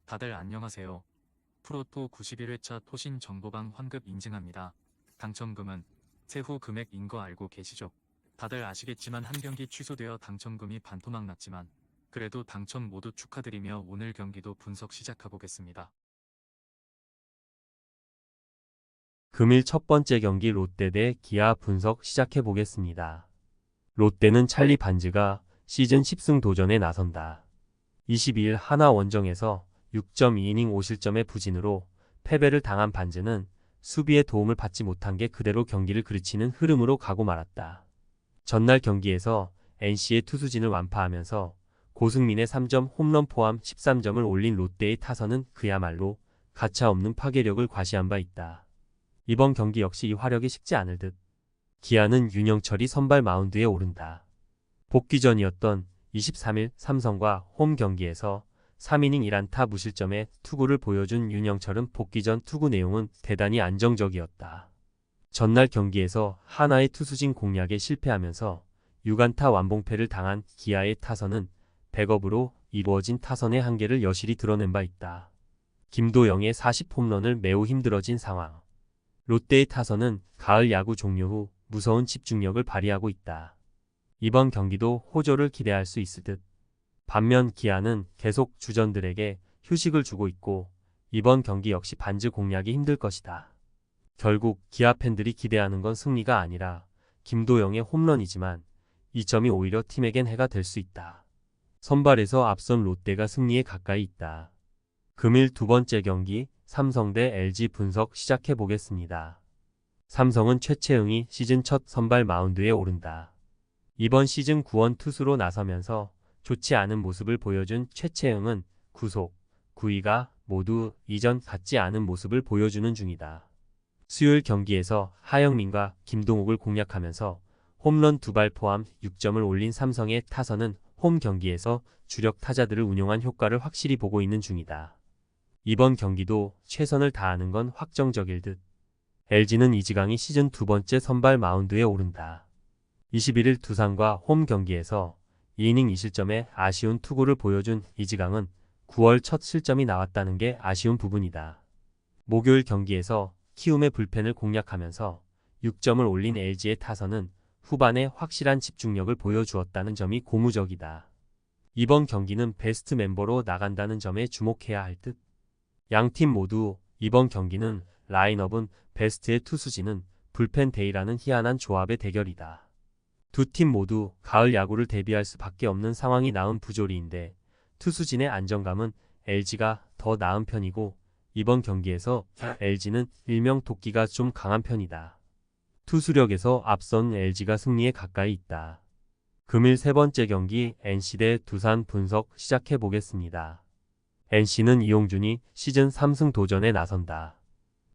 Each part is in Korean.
다들 안녕하세요. 프로토 91회차 토신 정보방 환급 인증합니다. 당첨금은 세후 금액인 거 알고 계시죠? 다들 아시겠지만 한 경기 취소되어 당첨금이 반토막 났지만 그래도 당첨 모두 축하드리며 오늘 경기도 분석 시작해보겠습니다. 금일 첫 번째 경기 롯데 대 기아 분석 시작해 보겠습니다. 롯데는 찰리 반즈가 시즌 10승 도전에 나선다. 22일 하나 원정에서 6.2이닝 5실점의 부진으로 패배를 당한 반즈는 수비의 도움을 받지 못한 게 그대로 경기를 그르치는 흐름으로 가고 말았다. 전날 경기에서 NC의 투수진을 완파하면서 고승민의 3점 홈런 포함 13점을 올린 롯데의 타선은 그야말로 가차없는 파괴력을 과시한 바 있다. 이번 경기 역시 이 화력이 식지 않을 듯. 기아는 윤영철이 선발 마운드에 오른다. 복귀 전이었던 23일 삼성과 홈 경기에서 3이닝 1안타 무실점의 투구를 보여준 윤영철은 복귀 전 투구 내용은 대단히 안정적이었다. 전날 경기에서 하나의 투수진 공략에 실패하면서 6안타 완봉패를 당한 기아의 타선은 백업으로 이루어진 타선의 한계를 여실히 드러낸 바 있다. 김도영의 40홈런을 매우 힘들어진 상황. 롯데의 타선은 가을 야구 종료 후 무서운 집중력을 발휘하고 있다. 이번 경기도 호조를 기대할 수 있을 듯. 반면 기아는 계속 주전들에게 휴식을 주고 있고 이번 경기 역시 반즈 공략이 힘들 것이다. 결국 기아 팬들이 기대하는 건 승리가 아니라 김도영의 홈런이지만 이 점이 오히려 팀에겐 해가 될 수 있다. 선발에서 앞선 롯데가 승리에 가까이 있다. 금일 두 번째 경기 삼성 대 LG 분석 시작해 보겠습니다. 삼성은 최채응이 시즌 첫 선발 마운드에 오른다. 이번 시즌 구원 투수로 나서면서 좋지 않은 모습을 보여준 최채응은 구속, 구위가 모두 이전 같지 않은 모습을 보여주는 중이다. 수요일 경기에서 하영민과 김동욱을 공략하면서 홈런 2발 포함 6점을 올린 삼성의 타선은 홈 경기에서 주력 타자들을 운용한 효과를 확실히 보고 있는 중이다. 이번 경기도 최선을 다하는 건 확정적일 듯. LG는 이지강이 시즌 두 번째 선발 마운드에 오른다. 21일 두산과 홈 경기에서 2이닝 2실점의 아쉬운 투구를 보여준 이지강은 9월 첫 실점이 나왔다는 게 아쉬운 부분이다. 목요일 경기에서 키움의 불펜을 공략하면서 6점을 올린 LG의 타선은 후반에 확실한 집중력을 보여주었다는 점이 고무적이다. 이번 경기는 베스트 멤버로 나간다는 점에 주목해야 할 듯. 양팀 모두 이번 경기는 라인업은 베스트의 투수진은 불펜 데이라는 희한한 조합의 대결이다. 두 팀 모두 가을 야구를 대비할 수밖에 없는 상황이 나은 부조리인데 투수진의 안정감은 LG가 더 나은 편이고 이번 경기에서 LG는 일명 도끼가 좀 강한 편이다. 투수력에서 앞선 LG가 승리에 가까이 있다. 금일 세 번째 경기 NC 대 두산 분석 시작해 보겠습니다. NC는 이용준이 시즌 3승 도전에 나선다.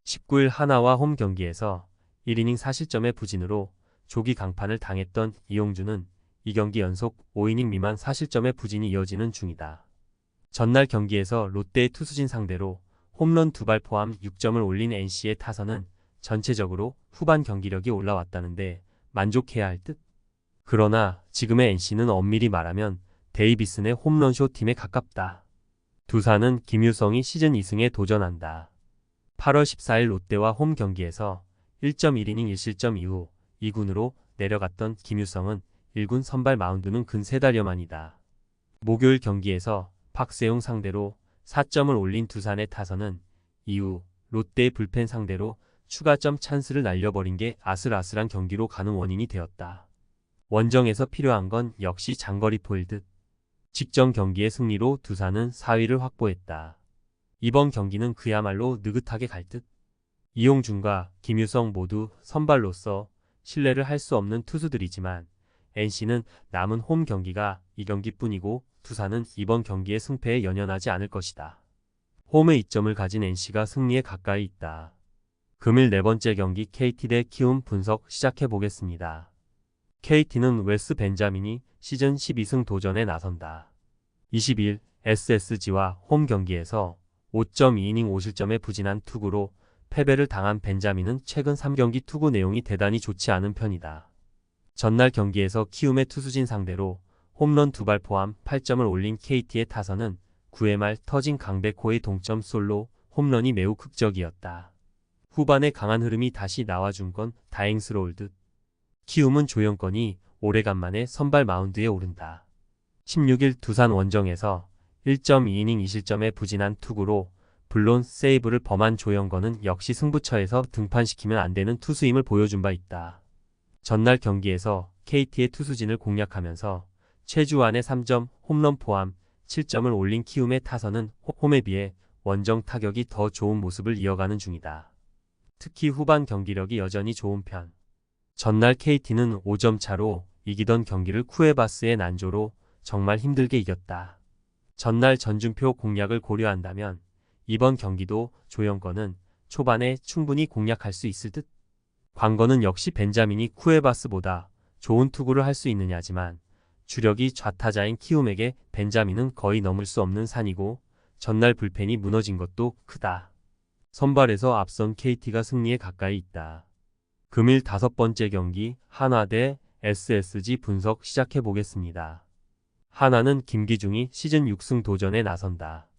19일 하나와 홈 경기에서 1이닝 4실점의 부진으로 조기 강판을 당했던 이용준은 이 경기 연속 5이닝 미만 4실점의 부진이 이어지는 중이다. 전날 경기에서 롯데의 투수진 상대로 홈런 2발 포함 6점을 올린 NC의 타선은 전체적으로 후반 경기력이 올라왔다는데 만족해야 할 듯. 그러나 지금의 NC는 엄밀히 말하면 데이비슨의 홈런쇼 팀에 가깝다. 두산은 김유성이 시즌 2승에 도전한다. 8월 14일 롯데와 홈 경기에서 1.1이닝 1실점 이후 2군으로 내려갔던 김유성은 1군 선발 마운드는 근 3달여 만이다. 목요일 경기에서 박세용 상대로 4점을 올린 두산의 타선은 이후 롯데의 불펜 상대로 추가점 찬스를 날려버린 게 아슬아슬한 경기로 가는 원인이 되었다. 원정에서 필요한 건 역시 장거리포일 듯. 직전 경기의 승리로 두산은 4위를 확보했다. 이번 경기는 그야말로 느긋하게 갈 듯. 이용준과 김유성 모두 선발로서 신뢰를 할 수 없는 투수들이지만 NC는 남은 홈 경기가 이 경기뿐이고 두산은 이번 경기의 승패에 연연하지 않을 것이다. 홈에 이점을 가진 NC가 승리에 가까이 있다. 금일 네 번째 경기 KT 대 키움 분석 시작해 보겠습니다. KT는 웨스 벤자민이 시즌 12승 도전에 나선다. 22일 SSG와 홈 경기에서 5.2이닝 5실점의 부진한 투구로 패배를 당한 벤자민은 최근 3경기 투구 내용이 대단히 좋지 않은 편이다. 전날 경기에서 키움의 투수진 상대로 홈런 2발 포함 8점을 올린 KT의 타선은 9회 말 터진 강백호의 동점 솔로 홈런이 매우 극적이었다. 후반에 강한 흐름이 다시 나와준 건 다행스러울 듯. 키움은 조영건이 오래간만에 선발 마운드에 오른다. 16일 두산 원정에서 1.2이닝 2실점의 부진한 투구로 물론 세이브를 범한 조영건은 역시 승부처에서 등판시키면 안 되는 투수임을 보여준 바 있다. 전날 경기에서 KT의 투수진을 공략하면서 최주환의 3점 홈런 포함 7점을 올린 키움의 타선은 홈에 비해 원정 타격이 더 좋은 모습을 이어가는 중이다. 특히 후반 경기력이 여전히 좋은 편. 전날 KT는 5점 차로 이기던 경기를 쿠에바스의 난조로 정말 힘들게 이겼다. 전날 전준표 공략을 고려한다면 이번 경기도 조영건은 초반에 충분히 공략할 수 있을 듯. 관건은 역시 벤자민이 쿠에바스보다 좋은 투구를 할 수 있느냐지만 주력이 좌타자인 키움에게 벤자민은 거의 넘을 수 없는 산이고 전날 불펜이 무너진 것도 크다. 선발에서 앞선 KT가 승리에 가까이 있다. 금일 5번째 경기 한화 대 SSG 분석 시작해 보겠습니다. 한화는 김기중이 시즌 6승 도전에 나선다.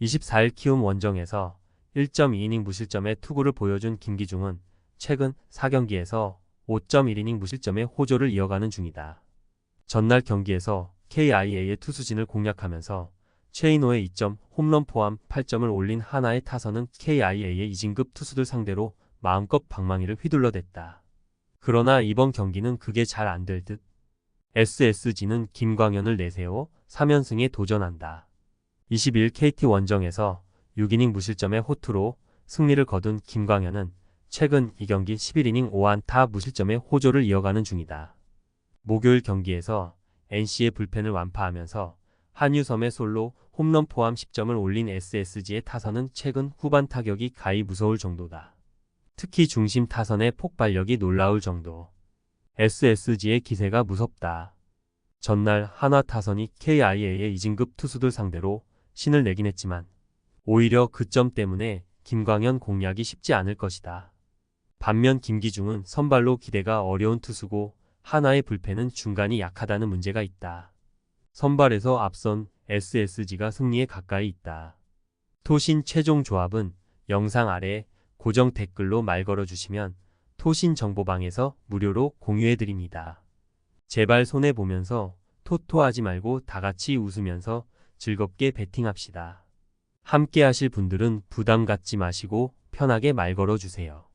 24일 키움 원정에서 1.2이닝 무실점의 투구를 보여준 김기중은 최근 4경기에서 5.1이닝 무실점의 호조를 이어가는 중이다. 전날 경기에서 KIA의 투수진을 공략하면서 최인호의 2점 홈런 포함 8점을 올린 한화의 타선은 KIA의 이진급 투수들 상대로 마음껏 방망이를 휘둘러댔다. 그러나 이번 경기는 그게 잘 안 될 듯. SSG는 김광현을 내세워 3연승에 도전한다. 22일 KT 원정에서 6이닝 무실점의 호투로 승리를 거둔 김광현은 최근 이 경기 11이닝 5안타 무실점의 호조를 이어가는 중이다. 목요일 경기에서 NC의 불펜을 완파하면서 한유섬의 솔로 홈런 포함 10점을 올린 SSG의 타선은 최근 후반 타격이 가히 무서울 정도다. 특히 중심 타선의 폭발력이 놀라울 정도. SSG의 기세가 무섭다. 전날 한화 타선이 KIA의 이진급 투수들 상대로 신을 내긴 했지만 오히려 그 점 때문에 김광현 공략이 쉽지 않을 것이다. 반면 김기중은 선발로 기대가 어려운 투수고 한화의 불펜은 중간이 약하다는 문제가 있다. 선발에서 앞선 SSG가 승리에 가까이 있다. 토신 최종 조합은 영상 아래 고정 댓글로 말 걸어주시면 토신 정보방에서 무료로 공유해드립니다. 제발 손해보면서 토토하지 말고 다같이 웃으면서 즐겁게 베팅합시다. 함께 하실 분들은 부담 갖지 마시고 편하게 말 걸어주세요.